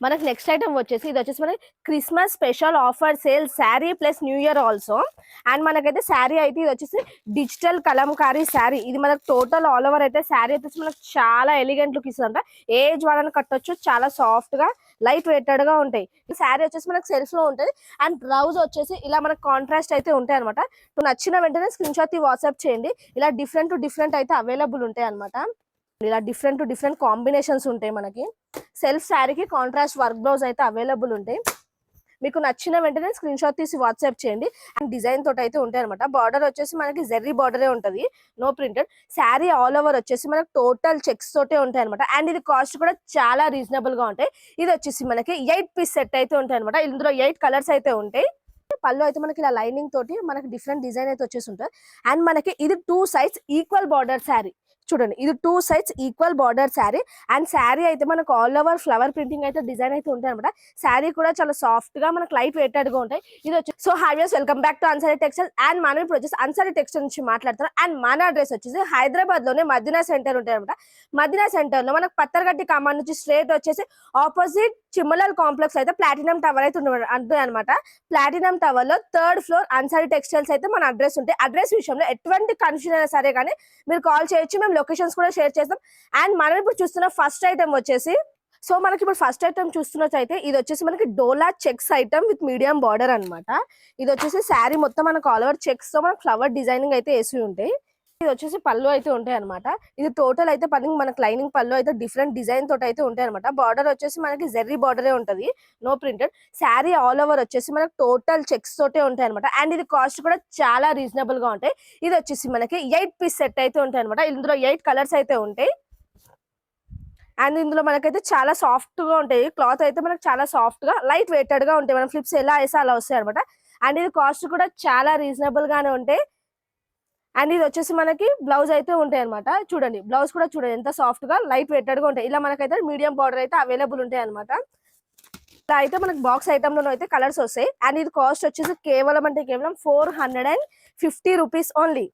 మనకి next item వచ్చేసి ఇది వచ్చేసి మనకి Christmas special offer sale sari plus new year also. And మనకైతే శారీ అయితే ఇది వచ్చేసి డిజిటల్ కలంకారీ శారీ. ఇది మనకు టోటల్ ఆల్ ఓవర్ అయితే శారీ అయితే మనకు చాలా ఎలిగెంట్ లుక్ ఇస్తుందంట. ఏజ్ వాళ్ళని కట్టొచ్చు, చాలా సాఫ్ట్ గా లైట్ వెయిటెడ్ గా ఉంటాయి. ఈ శారీ వచ్చేసి మనకు సెల్ఫ్ లో ఉంటుంది. అండ్ బ్లౌజ్ వచ్చేసి ఇలా మనకు కాంట్రాస్ట్ అయితే ఉంటాయి అనమాట. నచ్చిన వెంటనే స్క్రీన్ షాట్ వాట్సాప్ చేయండి. ఇలా డిఫరెంట్ అయితే అవైలబుల్ ఉంటాయి అనమాట. ఇలా డిఫరెంట్ కాంబినేషన్స్ ఉంటాయి. మనకి సెల్ఫ్ శారీకి కాంట్రాస్ట్ వర్క్ బ్లౌజ్ అయితే అవైలబుల్ ఉంటాయి. మీకు నచ్చిన వెంటనే స్క్రీన్ షాట్ తీసి వాట్సాప్ చేయండి. అండ్ డిజైన్ తోటి అయితే ఉంటాయి అనమాట. బార్డర్ వచ్చేసి మనకి జెర్రీ బార్డరే ఉంటుంది, no printed. Sari all over వచ్చేసి మనకి టోటల్ చెక్స్ తోటే ఉంటాయి అనమాట. అండ్ ఇది కాస్ట్ కూడా చాలా రీజనబుల్ గా ఉంటాయి. ఇది వచ్చేసి మనకి 8 పీస్ సెట్ అయితే ఉంటాయి అనమాట. ఇందులో 8 కలర్స్ అయితే ఉంటాయి. పళ్ళు అయితే మనకి ఇలా లైనింగ్ తోటి మనకి డిఫరెంట్ డిజైన్ అయితే వచ్చేసి ఉంటుంది. అండ్ మనకి ఇది 2 సైడ్స్ ఈక్వల్ బార్డర్ శారీ. చూడండి, ఇది 2 sides equal border sari. And sari అయితే మనకు ఆల్ ఓవర్ ఫ్లవర్ ప్రింటింగ్ అయితే డిజైన్ అయితే ఉంటాయి అనమాట. శారీ కూడా చాలా సాఫ్ట్ గా మనకు లైట్ వెయిటెడ్ గా ఉంటాయి. ఇది వచ్చి సో హార్వియర్స్ welcome back to Ansari textile. And మనం ఇప్పుడు వచ్చేసి అన్సారీ టెక్స్టైల్ నుంచి మాట్లాడుతున్నాం. అండ్ మన అడ్రస్ వచ్చేసి హైదరాబాద్ లోనే మదీనా సెంటర్ ఉంటాయి అనమాట. మదీనా సెంటర్ లో మనకు పత్తర్గట్టి కమాన్ నుంచి స్ట్రేట్ వచ్చేసి ఆపోజిట్ చిమ్మలాల్ కాంప్లెక్స్ అయితే ప్లాటినం టవర్ అయితే ఉంటుంది అనమాట. ప్లాటినం టవర్ లో 3rd ఫ్లోర్ అన్సారీ టెక్స్టైల్స్ అయితే మన అడ్రస్ ఉంటాయి. అడ్రస్ విషయంలో ఎటువంటి కన్ఫ్యూజన్ అయినా సరే కానీ మీరు కాల్ చేయొచ్చు, మేము లొకేషన్స్ కూడా షేర్ చేస్తాం. అండ్ మనం ఇప్పుడు చూస్తున్న ఫస్ట్ ఐటమ్ వచ్చేసి, సో మనకి ఇప్పుడు ఫస్ట్ ఐటమ్ చూస్తున్నట్టయితే ఇది వచ్చేసి మనకి డోలా checks item with medium border అనమాట. ఇది వచ్చేసి శారీ మొత్తం మనకు ఆల్ ఓవర్ చెక్స్ తో మనకు ఫ్లవర్ డిజైనింగ్ అయితే వేసి ఉంటాయి. ఇది వచ్చేసి పళ్ళు అయితే ఉంటాయి అనమాట. ఇది టోటల్ అయితే మనకి లైనింగ్ పళ్ళు అయితే డిఫరెంట్ డిజైన్ తోటి అయితే ఉంటాయి అనమాట. బార్డర్ వచ్చేసి మనకి జెర్రీ బార్డరే ఉంటది, no printed. Sari all over వచ్చేసి మనకి టోటల్ చెక్స్ తోటే ఉంటాయి అనమాట. అండ్ ఇది కాస్ట్ కూడా చాలా రీజనబుల్ గా ఉంటాయి. ఇది వచ్చేసి మనకి 8 పీస్ సెట్ అయితే ఉంటాయి అనమాట. ఇందులో 8 కలర్స్ అయితే ఉంటాయి. అండ్ ఇందులో మనకైతే చాలా సాఫ్ట్ గా ఉంటాయి. క్లాత్ అయితే మనకి చాలా సాఫ్ట్ గా లైట్ వెయిటెడ్ గా ఉంటాయి. మనం ఫ్లిప్స్ ఎలా వేస్తే అలా వస్తాయి అనమాట. అండ్ ఇది కాస్ట్ కూడా చాలా రీజనబుల్ గానే ఉంటాయి. అండ్ ఇది వచ్చేసి మనకి బ్లౌజ్ అయితే ఉంటాయి అనమాట. చూడండి, బ్లౌజ్ కూడా చూడండి ఎంత సాఫ్ట్ గా లైట్ వెయిటెడ్ గా ఉంటాయి. ఇలా మనకైతే మీడియం బార్డర్ అయితే అవైలబుల్ ఉంటాయి అనమాట. ఇలా అయితే మనకి బాక్స్ ఐటమ్ లో అయితే కలర్స్ వస్తాయి. అండ్ ఇది కాస్ట్ వచ్చేసి కేవలం 450 రూపీస్ ఓన్లీ.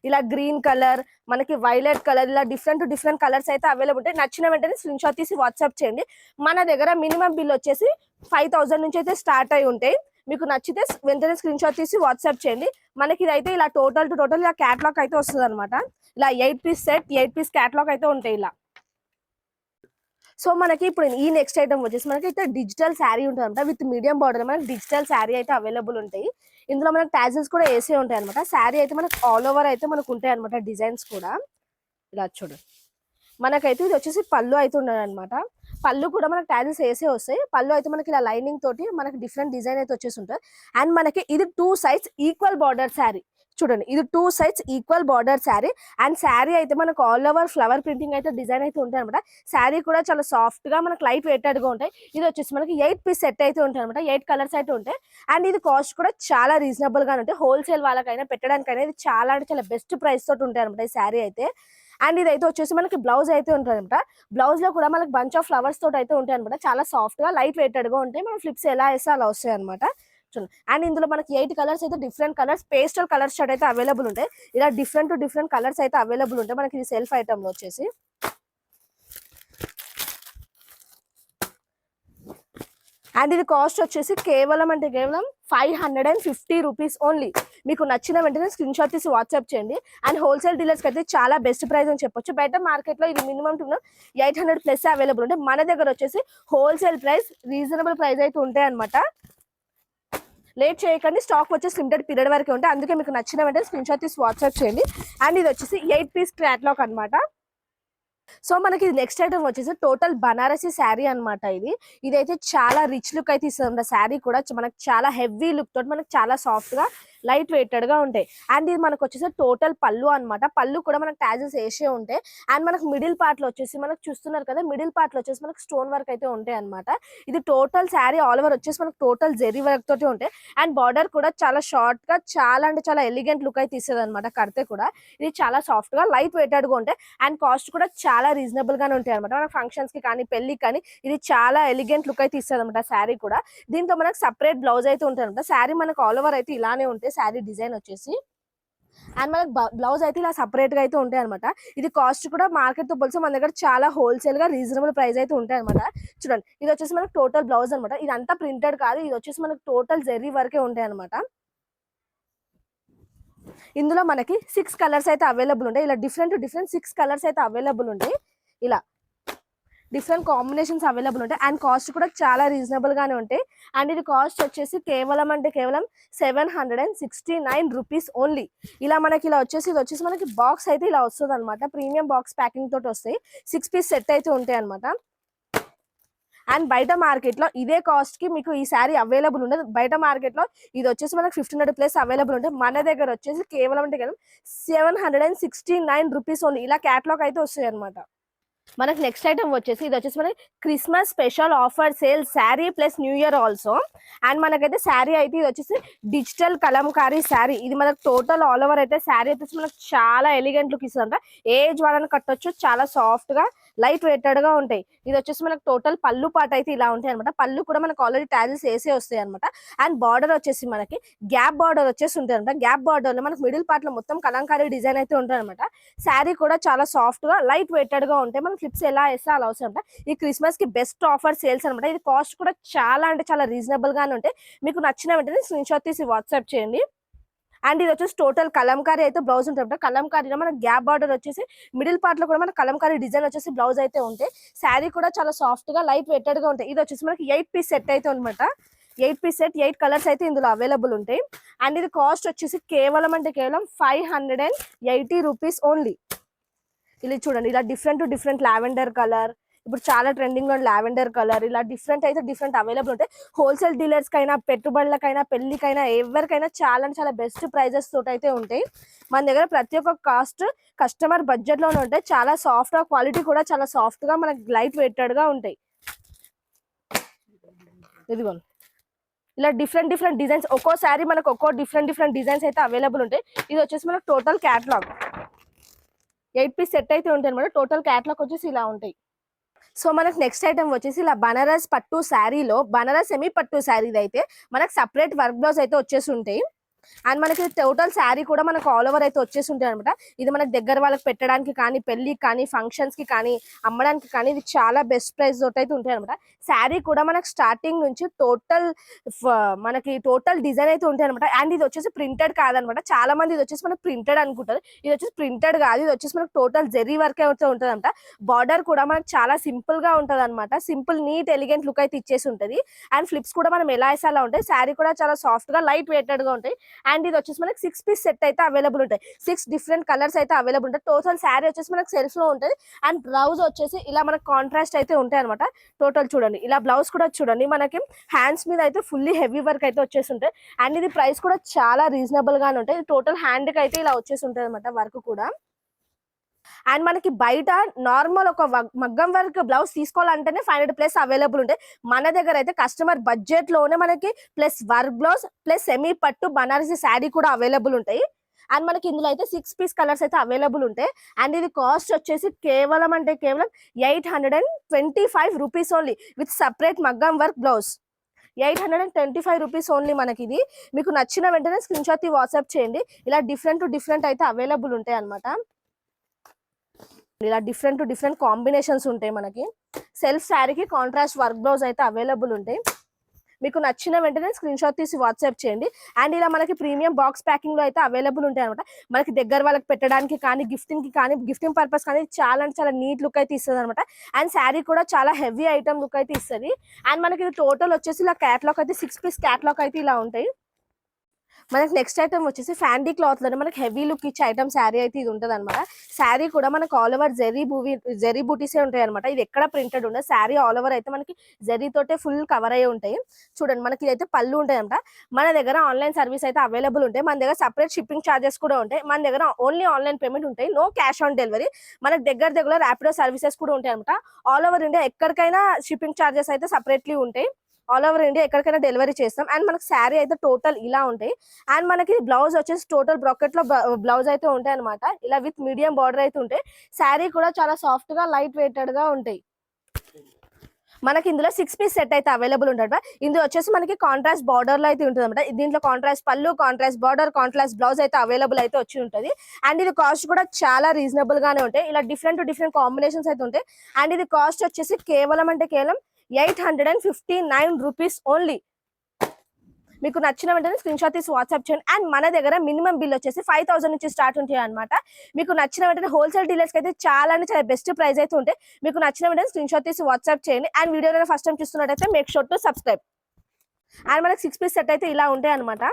ఇలా గ్రీన్ కలర్, మనకి వైలెట్ కలర్, ఇలా డిఫరెంట్ కలర్స్ అయితే అవైలబుల్ ఉంటాయి. నచ్చిన వెంటనే స్క్రీన్ షాట్ తీసి వాట్సాప్ చేయండి. మన దగ్గర మినిమం బిల్ వచ్చేసి 5000 నుంచి అయితే స్టార్ట్ అయి ఉంటాయి. మీకు నచ్చితే వెంటనే స్క్రీన్ షాట్ తీసి వాట్సాప్ చేయండి. మనకి ఇదైతే ఇలా టోటల్ ఇలా క్యాట్లాగ్ అయితే వస్తుంది అనమాట. ఇలా 8 పీస్ సెట్, 8 పీస్ క్యాట్లాగ్ అయితే ఉంటాయి ఇలా. సో మనకి ఇప్పుడు ఈ నెక్స్ట్ ఐటమ్ వచ్చేసి మనకి అయితే డిజిటల్ శారీ ఉంటుంది అనమాట. విత్ మీడియం బార్డర్ మనకి డిజిటల్ శారీ అయితే అవైలబుల్ ఉంటాయి. ఇందులో మనకి టాజిల్స్ కూడా వేసే ఉంటాయి అనమాట. శారీ అయితే మనకి ఆల్ ఓవర్ అయితే మనకు ఉంటాయి అనమాట. డిజైన్స్ కూడా ఇలా చూడండి. మనకైతే ఇది వచ్చేసి పళ్ళు అయితే ఉండదు అనమాట. పళ్ళు కూడా మనకి టాజిల్స్ వేసే వస్తాయి. పళ్ళు అయితే మనకి ఇలా లైనింగ్ తోటి మనకి డిఫరెంట్ డిజైన్ అయితే వచ్చేసి ఉంటుంది. అండ్ మనకి ఇది 2 సైడ్స్ ఈక్వల్ బార్డర్ శారీ. చూడండి, ఇది 2 sides equal border sari. And sari అయితే మనకు ఆల్ ఓవర్ ఫ్లవర్ ప్రింటింగ్ అయితే డిజైన్ అయితే ఉంటాయి అనమాట. శారీ కూడా చాలా సాఫ్ట్ గా మనకి లైట్ వెయిటెడ్ గా ఉంటాయి. ఇది వచ్చేసి మనకి 8 పీస్ సెట్ అయితే ఉంటాయి అనమాట. 8 కలర్స్ అయితే ఉంటాయి. అండ్ ఇది కాస్ట్ కూడా చాలా రీజనబుల్ గా ఉంటాయి. హోల్సేల్ వాళ్ళకైనా పెట్టడానికైనా ఇది చాలా అంటే చాలా బెస్ట్ ప్రైస్ తోటి ఉంటాయి అనమాట ఈ శారీ అయితే. అండ్ ఇదైతే వచ్చేసి మనకి బ్లౌజ్ అయితే ఉంటుంది అనమాట. బ్లౌజ్ లో కూడా మనకి బంచ్ ఆఫ్ ఫ్లవర్స్ తోటి అయితే ఉంటాయి అనమాట. చాలా సాఫ్ట్ గా లైట్ వెయిటెడ్ గా ఉంటాయి. మనం ఫ్లిప్స్ ఎలా వేస్తే అలా వస్తాయి అనమాట. చూడండి. అండ్ ఇందులో మనకి 8 కలర్స్ అయితే different colours, pastel colours shirt అయితే అవైలబుల్ ఉంటాయి. ఇలా డిఫరెంట్ కలర్స్ అయితే అవైలబుల్ ఉంటాయి మనకి ఇది సెల్ఫ్ ఐటమ్ లో వచ్చేసి. అండ్ ఇది కాస్ట్ వచ్చేసి కేవలం 550 రూపీస్ ఓన్లీ. మీకు నచ్చిన వెంటనే స్క్రీన్ షాట్ తీసి వాట్సాప్ చేయండి. అండ్ హోల్సేల్ డీలర్స్ అయితే చాలా బెస్ట్ ప్రైస్ అని చెప్పొచ్చు. బయట మార్కెట్ లో ఇది మినిమం 800 ప్లస్ అవైలబుల్ ఉంటాయి. మన దగ్గర వచ్చేసి హోల్సేల్ ప్రైస్, రీజనబుల్ ప్రైస్ అయితే ఉంటాయి అనమాట. లేట్ చేయకండి, స్టాక్ వచ్చేసి లిమిటెడ్ పీరియడ్ వరకే ఉంటాయి. అందుకే మీకు నచ్చిన వెంటనే స్క్రీన్ షాట్ తీసి వాట్సాప్ చేయండి. అండ్ ఇది వచ్చేసి 8 పీస్ క్యాట్లాగ్ అనమాట. సో మనకి నెక్స్ట్ ఐటమ్ వచ్చేసి టోటల్ బనారసి శారీ అనమాట. ఇదైతే చాలా రిచ్ లుక్ అయితే ఇస్తుంది. శారీ కూడా మనకి చాలా హెవీ లుక్ తోటి మనకి చాలా సాఫ్ట్ గా లైట్ వెయిటెడ్ గా ఉంటాయి. అండ్ ఇది మనకు వచ్చేసి టోటల్ పళ్ళు అనమాట. పళ్ళు కూడా మనకు టాజెస్ వేసే ఉంటాయి. అండ్ మనకు మిడిల్ పార్ట్ లో వచ్చేసి మనకు చూస్తున్నారు కదా, మిడిల్ పార్ట్ లో వచ్చేసి మనకు స్టోన్ వర్క్ అయితే ఉంటాయి అనమాట. ఇది టోటల్ శారీ ఆల్ ఓవర్ వచ్చేసి మనకు టోటల్ జెరీ వర్క్ తోటి ఉంటాయి. అండ్ బార్డర్ కూడా చాలా షార్ట్ గా చాలా అంటే చాలా ఎలిగెంట్ లుక్ అయితే ఇస్తుంది అనమాట. కడితే కూడా ఇది చాలా సాఫ్ట్ గా లైట్ వెయిటెడ్ గా ఉంటాయి. అండ్ కాస్ట్ కూడా చాలా రీజనబుల్ గానే ఉంటాయి అనమాట. మన ఫంక్షన్స్ కి కానీ పెళ్లికి కానీ ఇది చాలా ఎలిగెంట్ లుక్ అయితే ఇస్తుంది అనమాట శారీ కూడా. దీంతో మనకు సపరేట్ బ్లౌజ్ అయితే ఉంటుంది అనమాట. శారీ మనకు ఆల్ ఓవర్ అయితే ఇలానే ఉంటాయి. శారీ డిజైన్ వచ్చేసి అండ్ మనకి బ్లౌజ్ అయితే ఇలా సపరేట్ గా అయితే ఉంటాయి అనమాట. ఇది కాస్ట్ కూడా మార్కెట్ తో పోలిస్తే మన దగ్గర చాలా హోల్సేల్ గా రీజనబుల్ ప్రైస్ అయితే ఉంటాయి అనమాట. చూడండి, ఇది వచ్చేసి మనకి టోటల్ బ్లౌజ్ అనమాట. ఇదంతా ప్రింటెడ్ కాదు, ఇది వచ్చేసి మనకి టోటల్ జెర్రీ వరకే ఉంటాయి అనమాట. ఇందులో మనకి 6 కలర్స్ అయితే అవైలబుల్ ఉంటాయి. ఇలా డిఫరెంట్ 6 కలర్స్ అయితే అవైలబుల్ ఉంటాయి. ఇలా డిఫరెంట్ కాంబినేషన్స్ అవైలబుల్ ఉంటాయి. అండ్ కాస్ట్ కూడా చాలా రీజనబుల్ గానే ఉంటాయి. అండ్ ఇది కాస్ట్ వచ్చేసి కేవలం 769 రూపీస్ ఓన్లీ. ఇలా మనకి ఇలా వచ్చేసి ఇది వచ్చేసి మనకి బాక్స్ అయితే ఇలా వస్తుంది అనమాట. ప్రీమియం బాక్స్ ప్యాకింగ్ తోటి వస్తాయి. 6 పీస్ సెట్ అయితే ఉంటాయి అనమాట. అండ్ బయట మార్కెట్ లో ఇదే కాస్ట్ కి మీకు ఈ శారీ అవైలబుల్ ఉండదు. బయట మార్కెట్ లో ఇది వచ్చేసి మనకి 1500 ప్లస్ అవైలబుల్ ఉంటాయి. మన దగ్గర వచ్చేసి కేవలం 769 రూపీస్ ఓన్లీ. ఇలా క్యాటలాగ్ అయితే వస్తాయి అనమాట. మనకి నెక్స్ట్ ఐటమ్ వచ్చేసి ఇది వచ్చేసి మనకి Christmas special offer sale sari plus new year also. And మనకైతే శారీ అయితే ఇది వచ్చేసి డిజిటల్ కలంకారీ శారీ. ఇది మనకు టోటల్ ఆల్ ఓవర్ అయితే శారీ అయితే మనకు చాలా ఎలిగెంట్ లుక్ ఇస్తుంది. ఏజ్ వాళ్ళని కట్టొచ్చు, చాలా సాఫ్ట్ గా లైట్ వెయిటెడ్ గా ఉంటాయి. ఇది వచ్చేసి మనకు టోటల్ పళ్ళు పాట అయితే ఇలా ఉంటాయి అనమాట. పళ్ళు కూడా మనకు ఆల్రెడీ టాజిల్స్ వేసే వస్తాయి అనమాట. అండ్ బార్డర్ వచ్చేసి మనకి గ్యాప్ బార్డర్ వచ్చేసి ఉంటుంది అనమాట. గ్యాప్ బార్డర్ లో మనకి మిడిల్ పార్ట్ లో మొత్తం కలంకారీ డిజైన్ అయితే ఉంటుంది అనమాట. శారీ కూడా చాలా సాఫ్ట్ గా లైట్ వెయిటెడ్ గా ఉంటాయి. మనం ఫ్లిప్స్ ఎలా వేస్తే అలా వస్తాయి అనమాట. ఈ క్రిస్మస్ కి బెస్ట్ ఆఫర్ సేల్స్ అనమాట. ఇది కాస్ట్ కూడా చాలా అంటే చాలా రీజనబుల్ గానే ఉంటాయి. మీకు నచ్చిన వెంటనే స్క్రీన్ షాట్ తీసి వాట్సాప్ చేయండి. అండ్ ఇది వచ్చేసి టోటల్ కలంకారీ అయితే బ్లౌజ్ ఉంటుంది. కలంకారీలో మన గ్యాప్ బార్డర్ వచ్చేసి మిడిల్ పార్ట్ లో కూడా మన కలంకారీ డిజైన్ వచ్చేసి బ్లౌజ్ అయితే ఉంటాయి. శారీ కూడా చాలా సాఫ్ట్ గా లైట్ వెయిటెడ్ గా ఉంటాయి. ఇది వచ్చేసి మనకి 8 పీస్ సెట్ అయితే అనమాట. 8 పీస్ సెట్, 8 కలర్స్ అయితే ఇందులో అవైలబుల్ ఉంటాయి. అండ్ ఇది కాస్ట్ వచ్చేసి కేవలం 580 రూపీస్ ఓన్లీ. ఇది చూడండి, ఇలా డిఫరెంట్ లావెండర్ కలర్, ఇప్పుడు చాలా ట్రెండింగ్ లో లావెండర్ కలర్, ఇలా డిఫరెంట్ అవైలబుల్ ఉంటాయి. హోల్సేల్ డీలర్స్ కైనా, పెట్టుబడులకైనా, పెళ్లికైనా, ఎవరికైనా చాలా చాలా బెస్ట్ ప్రైజెస్ తోటి అయితే ఉంటాయి. మన దగ్గర ప్రతి ఒక్క కాస్ట్ కస్టమర్ బడ్జెట్ లోనే ఉంటాయి. చాలా సాఫ్ట్ గా, క్వాలిటీ కూడా చాలా సాఫ్ట్ గా, మనకి లైట్ వెయిటెడ్ గా ఉంటాయి. ఇదిగోండి, ఇలా డిఫరెంట్ డిజైన్స్, ఒక్కో శారీ మనకు ఒక్కో డిఫరెంట్ డిజైన్స్ అయితే అవైలబుల్ ఉంటాయి. ఇది వచ్చేసి మనకు టోటల్ క్యాటలాగ్ 8 పీస్ సెట్ అయితే ఉంటాయి అనమాట. టోటల్ క్యాటలాగ్ వచ్చేసి ఇలా ఉంటాయి. సో మనకు నెక్స్ట్ ఐటమ్ వచ్చేసి ఇలా బనారస్ పట్టు శారీలో బనారస్ సెమీ పట్టు శారీ అయితే మనకు సపరేట్ వర్క్ బ్లౌజ్ అయితే వచ్చేసి ఉంటాయి. అండ్ మనకి టోటల్ శారీ కూడా మనకు ఆల్ ఓవర్ అయితే వచ్చేసి ఉంటాయి అనమాట. ఇది మనకి దగ్గర వాళ్ళకి పెట్టడానికి కానీ, పెళ్లికి కానీ, ఫంక్షన్స్ కి కానీ, అమ్మడానికి కానీ ఇది చాలా బెస్ట్ ప్రైస్ తోటి అయితే ఉంటాయి అనమాట. శారీ కూడా మనకు స్టార్టింగ్ నుంచి టోటల్ డిజైన్ అయితే ఉంటాయి అనమాట. అండ్ ఇది వచ్చేసి ప్రింటెడ్ కాదనమాట. చాలా మంది ఇది వచ్చేసి మనకు ప్రింటెడ్ అనుకుంటారు. ఇది వచ్చేసి ప్రింటెడ్ కాదు, ఇది వచ్చేసి మనకు టోటల్ జెర్రీ వర్క్ అయితే ఉంటుంది అనమాట. బార్డర్ కూడా మనకు చాలా సింపుల్ గా ఉంటుంది అనమాట. సింపుల్ నీట్ ఎలిగెంట్ లుక్ అయితే ఇచ్చేసి ఉంటుంది. అండ్ ఫ్లిప్స్ కూడా మనం ఎలా వేసే అలా ఉంటాయి. శారీ కూడా చాలా సాఫ్ట్ గా లైట్ వెయిటెడ్ గా ఉంటాయి. అండ్ ఇది వచ్చేసి మనకి 6 పీస్ సెట్ అయితే అవైలబుల్ ఉంటాయి. 6 డిఫరెంట్ కలర్స్ అయితే అవైలబుల్ ఉంటాయి. టోటల్ శారీ వచ్చేసి మనకి సెల్ఫ్ లో ఉంటుంది. అండ్ బ్లౌజ్ వచ్చేసి ఇలా మనకి కాంట్రాస్ట్ అయితే ఉంటాయి అనమాట. టోటల్ చూడండి, ఇలా బ్లౌజ్ కూడా చూడండి, మనకి హ్యాండ్స్ మీద అయితే ఫుల్లీ హెవీ వర్క్ అయితే వచ్చేసి ఉంటాయి. అండ్ ఇది ప్రైస్ కూడా చాలా రీజనబుల్ గానే ఉంటాయి. టోటల్ హ్యాండ్ కి అయితే ఇలా వచ్చేసి ఉంటుంది అనమాట వర్క్ కూడా. అండ్ మనకి బయట నార్మల్ ఒక మగ్గం వర్క్ బ్లౌజ్ తీసుకోవాలంటేనే 500 ప్లస్ అవైలబుల్ ఉంటాయి. మన దగ్గర అయితే కస్టమర్ బడ్జెట్ లోనే మనకి plus work blouse plus semi పట్టు బనారసి శారీ కూడా అవైలబుల్ ఉంటాయి. అండ్ మనకి ఇందులో అయితే 6 పీస్ కలర్స్ అయితే అవైలబుల్ ఉంటాయి. అండ్ ఇది కాస్ట్ వచ్చేసి కేవలం 825 రూపీస్ ఓన్లీ విత్ సపరేట్ మగ్గం వర్క్ బ్లౌజ్. 825 rupees only. మనకి ఇది మీకు నచ్చిన వెంటనే స్క్రీన్ షాట్ వాట్సాప్ చేయండి. ఇలా డిఫరెంట్ అయితే అవైలబుల్ ఉంటాయి అనమాట. ఇలా డిఫరెంట్ కాంబినేషన్స్ ఉంటాయి. మనకి సెల్ఫ్ శారీకి కాంట్రాస్ట్ వర్క్ బ్లౌజ్ అయితే అవైలబుల్ ఉంటాయి. మీకు నచ్చిన వెంటనే స్క్రీన్ షాట్ తీసి వాట్సాప్ చేయండి. అండ్ ఇలా మనకి ప్రీమియం బాక్స్ ప్యాకింగ్ లో అయితే అవైలబుల్ ఉంటాయి అనమాట. మనకి దగ్గర వాళ్ళకి పెట్టడానికి కానీ, గిఫ్టింగ్ పర్పస్ కానీ చాలా అంటే చాలా నీట్ లుక్ అయితే ఇస్తుంది అనమాట. అండ్ శారీ కూడా చాలా హెవీ ఐటమ్ లుక్ అయితే ఇస్తుంది. అండ్ మనకి టోటల్ వచ్చేసి ఇలా క్యాట్లాగ్ అయితే 6 పీస్ క్యాట్లాగ్ అయితే ఇలా ఉంటాయి. మనకి నెక్స్ట్ ఐటమ్ వచ్చేసి ఫ్యాండీ క్లాత్ లోనే మనకి హెవీ లుక్ ఇచ్చే ఐటమ్ శారీ అయితే ఇది ఉంటుంది అనమాట. శారీ కూడా మనకు ఆల్ ఓవర్ జెరీ బూటీసే ఉంటాయి అనమాట. ఇది ఎక్కడ ప్రింటెడ్ ఉండదు. శారీ ఆల్ ఓవర్ అయితే మనకి జెరీ తోటే ఫుల్ కవర్ అయ్యి ఉంటాయి. చూడండి, మనకి ఇదైతే పళ్ళు ఉంటాయి అనమాట. మన దగ్గర ఆన్లైన్ సర్వీస్ అయితే అవైలబుల్ ఉంటాయి. మన దగ్గర సపరేట్ షిప్పింగ్ ఛార్జెస్ కూడా ఉంటాయి. మన దగ్గర ఓన్లీ ఆన్లైన్ పేమెంట్ ఉంటాయి, నో క్యాష్ ఆన్ డెలివరీ. మనకి దగ్గర ర్యాపిడో సర్వీసెస్ కూడా ఉంటాయి అనమాట. ఆల్ ఓవర్ ఇండియా ఎక్కడికైనా షిప్పింగ్ ఛార్జెస్ అయితే సపరేట్లీ ఉంటాయి. ఆల్ ఓవర్ ఇండియా ఎక్కడికైనా డెలివరీ చేస్తాం. అండ్ మనకి శారీ అయితే టోటల్ ఇలా ఉంటాయి. అండ్ మనకి బ్లౌజ్ వచ్చేసి టోటల్ బ్రాకెట్ లో బ్లౌజ్ అయితే ఉంటాయి అనమాట. ఇలా విత్ మీడియం బార్డర్ అయితే ఉంటాయి. శారీ కూడా చాలా సాఫ్ట్ గా లైట్ వెయిటెడ్ గా ఉంటాయి. మనకి ఇందులో 6 పీస్ సెట్ అయితే అవైలబుల్ ఉంటుంది. ఇందులో వచ్చేసి మనకి కాంట్రాస్ట్ బార్డర్ లో అయితే ఉంటుంది అనమాట. దీంట్లో కాంట్రాస్ట్ పళ్ళు, కాంట్రాస్ట్ బార్డర్, కాంట్రాస్ట్ బ్లౌజ్ అయితే అవైలబుల్ అయితే వచ్చి ఉంటుంది. అండ్ ఇది కాస్ట్ కూడా చాలా రీజనబుల్ గానే ఉంటాయి. ఇలా డిఫరెంట్ కాంబినేషన్స్ అయితే ఉంటాయి. అండ్ ఇది కాస్ట్ వచ్చేసి కేవలం 859 రూపీస్ ఓన్లీ. మీకు నచ్చిన వెంటనే స్క్రీన్ షాట్ తీసి వాట్సాప్ చేయండి. అండ్ మన దగ్గర మినిమం బిల్ వచ్చేసి 5000 నుంచి స్టార్ట్ ఉంటాయి అనమాట. మీకు నచ్చిన వెంటనే హోల్సేల్ డీలర్స్ అయితే చాలా బెస్ట్ ప్రైస్ అయితే ఉంటాయి. మీకు నచ్చిన వెంటనే స్క్రీన్ షాట్ తీసి వాట్సాప్ చేయండి. అండ్ వీడియో ఫస్ట్ టైం చూస్తున్నట్టయితే make sure to subscribe. And మనకి 6 పీస్ సెట్ అయితే ఇలా ఉంటాయి అనమాట.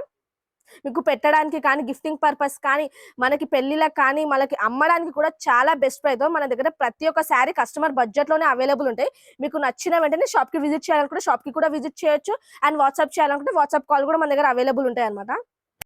మీకు పెట్టడానికి కానీ, గిఫ్టింగ్ పర్పస్ కానీ, మనకి పెళ్లిలకు కానీ, మనకి అమ్మడానికి కూడా చాలా బెస్ట్ ప్రైస్. మన దగ్గర ప్రతి ఒక్క శారీ కస్టమర్ బడ్జెట్ లోనే అవైలబుల్ ఉంటాయి. మీకు నచ్చిన వెంటనే షాప్ కి విజిట్ చేయాలనుకుంటే షాప్ కి కూడా విజిట్ చేయొచ్చు. అండ్ వాట్సాప్ చేయాలనుకుంటే వాట్సాప్ కాల్ కూడా మన దగ్గర అవైలబుల్ ఉంటాయి అనమాట.